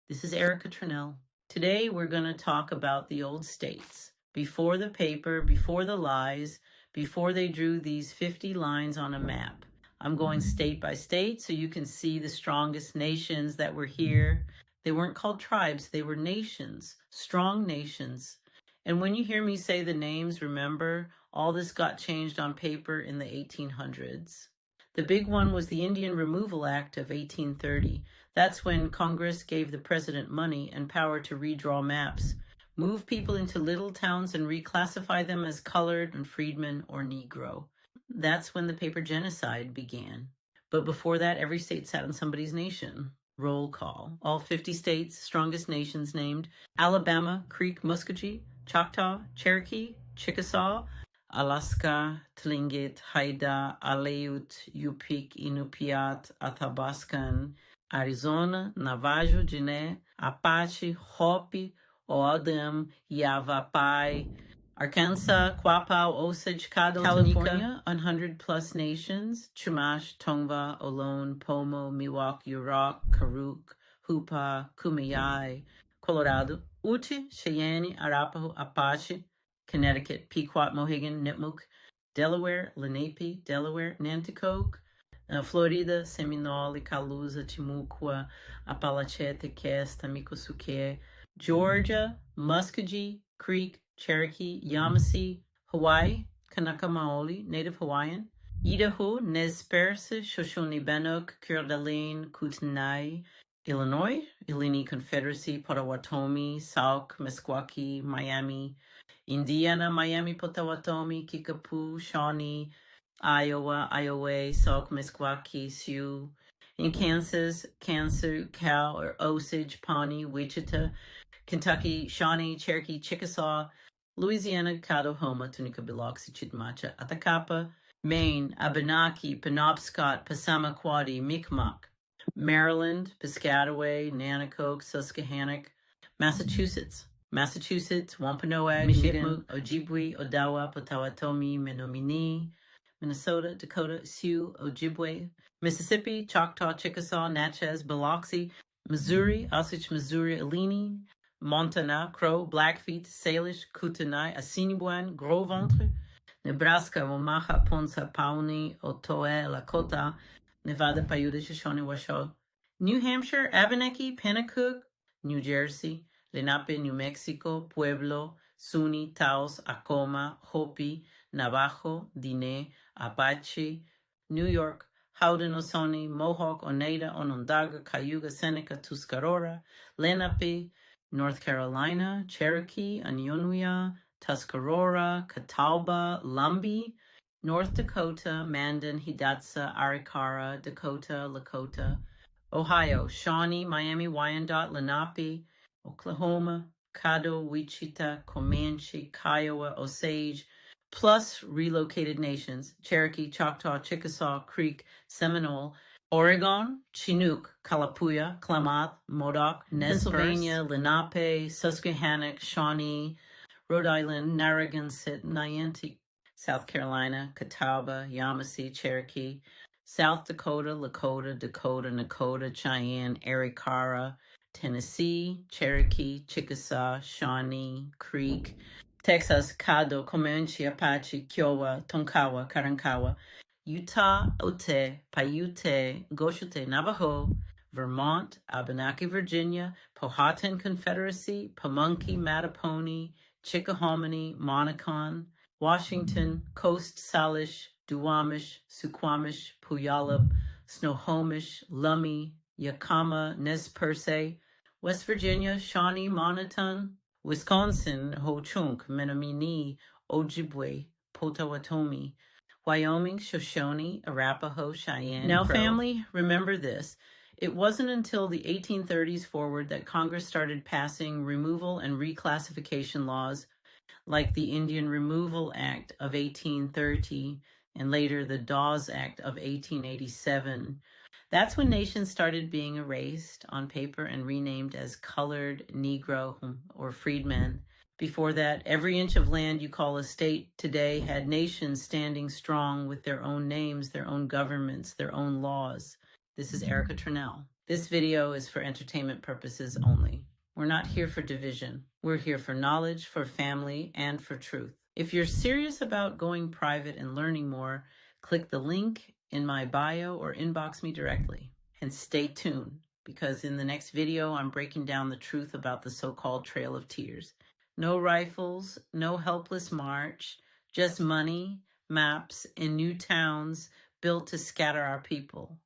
This is Erica Trinnell. Today we're going to talk about the old states. Before the paper, before the lies, before they drew these 50 lines on a map. I'm going state by state so you can see the strongest nations that were here. They weren't called tribes, they were nations, strong nations. And when you hear me say the names, remember, all this got changed on paper in the 1800s. The big one was the Indian Removal Act of 1830. That's when Congress gave the president money and power to redraw maps, move people into little towns and reclassify them as colored and freedmen or Negro. That's when the paper genocide began. But before that, every state sat on somebody's nation. Roll call. All 50 states, strongest nations named: Alabama, Creek, Muskogee, Choctaw, Cherokee, Chickasaw, Alaska, Tlingit, Haida, Aleut, Yupik, Inupiat, Athabascan, Arizona, Navajo, Diné, Apache, Hopi, O'odham, Yavapai, Arkansas, Quapaw, Osage, Caddo, California, 100 plus nations: Chumash, Tongva, Ohlone, Pomo, Miwok, Yurok, Karuk, Hupa, Kumeyaay, Colorado, Ute, Cheyenne, Arapaho, Apache, Connecticut, Pequot, Mohegan, Nipmuc, Delaware, Lenape, Delaware, Nanticoke, Florida, Seminole, Calusa, Timucua, Apalachete, Cass, Tamikosuke, Georgia, Muskogee, Creek, Cherokee, Yamasee, Hawaii, Kanaka Maoli, Native Hawaiian, Idaho, Nez Perce, Shoshone-Bannock, Coeur d'Alene, Kootenai, Illinois, Illini Confederacy, Potawatomi, Sauk, Meskwaki, Miami, Indiana, Miami, Potawatomi, Kickapoo, Shawnee, Iowa, Iowa, Sauk, Meskwaki, Sioux. In Kansas, Cal, or Osage, Pawnee, Wichita. Kentucky, Shawnee, Cherokee, Chickasaw. Louisiana, Caddo-Homa, Tunica, Biloxi, Chitimacha, Atacapa. Maine, Abenaki, Penobscot, Passamaquoddy, Mi'kmaq. Maryland, Piscataway, Nanticoke, Susquehannock. Massachusetts, Wampanoag, Michigan, Ojibwe, Odawa, Potawatomi, Menominee. Minnesota, Dakota, Sioux, Ojibwe. Mississippi, Choctaw, Chickasaw, Natchez, Biloxi. Missouri, Osage, Missouri, Illini. Montana, Crow, Blackfeet, Salish, Kootenai, Assiniboine, Gros Ventre. Nebraska, Omaha, Ponca, Pawnee, Otoe, Lakota. Nevada, Paiute, Shoshone, Washoe. New Hampshire, Abenaki, Pennacook. New Jersey, Lenape, New Mexico, Pueblo, Zuni, Taos, Acoma, Hopi, Navajo, Diné, Apache. New York, Haudenosaunee, Mohawk, Oneida, Onondaga, Cayuga, Seneca, Tuscarora, Lenape. North Carolina, Cherokee, Onyonia, Tuscarora, Catawba, Lumbee. North Dakota, Mandan, Hidatsa, Arikara, Dakota, Lakota. Ohio, Shawnee, Miami, Wyandotte, Lenape. Oklahoma, Caddo, Wichita, Comanche, Kiowa, Osage, plus relocated nations: Cherokee, Choctaw, Chickasaw, Creek, Seminole. Oregon, Chinook, Kalapuya, Klamath, Modoc, Pennsylvania, Lenape, Susquehannock, Shawnee. Rhode Island, Narragansett, Niantic. South Carolina, Catawba, Yamasee, Cherokee. South Dakota, Lakota, Dakota, Nakota, Cheyenne, Arikara. Tennessee, Cherokee, Chickasaw, Shawnee, Creek. Texas, Caddo, Comanche, Apache, Kiowa, Tonkawa, Karankawa. Utah, Ote, Paiute, Goshote, Navajo. Vermont, Abenaki, Virginia. Powhatan Confederacy, Pamunkey, Mattapony, Chickahominy, Monacan. Washington, Coast Salish, Duwamish, Suquamish, Puyallup, Snohomish, Lummi, Yakama, Nez Perce. West Virginia, Shawnee, Monotone. Wisconsin, Ho-Chunk, Menominee, Ojibwe, Potawatomi. Wyoming, Shoshone, Arapaho, Cheyenne. Now, Crow. Family, remember this. It wasn't until the 1830s forward that Congress started passing removal and reclassification laws like the Indian Removal Act of 1830 and later the Dawes Act of 1887. That's when nations started being erased on paper and renamed as colored, Negro, or freedmen. Before that, every inch of land you call a state today had nations standing strong with their own names, their own governments, their own laws. This is Erica Trinnell. This video is for entertainment purposes only. We're not here for division. We're here for knowledge, for family, and for truth. If you're serious about going private and learning more, click the link in my bio or inbox me directly. And stay tuned, because in the next video, I'm breaking down the truth about the so-called Trail of Tears. No rifles, no helpless march, just money, maps, and new towns built to scatter our people.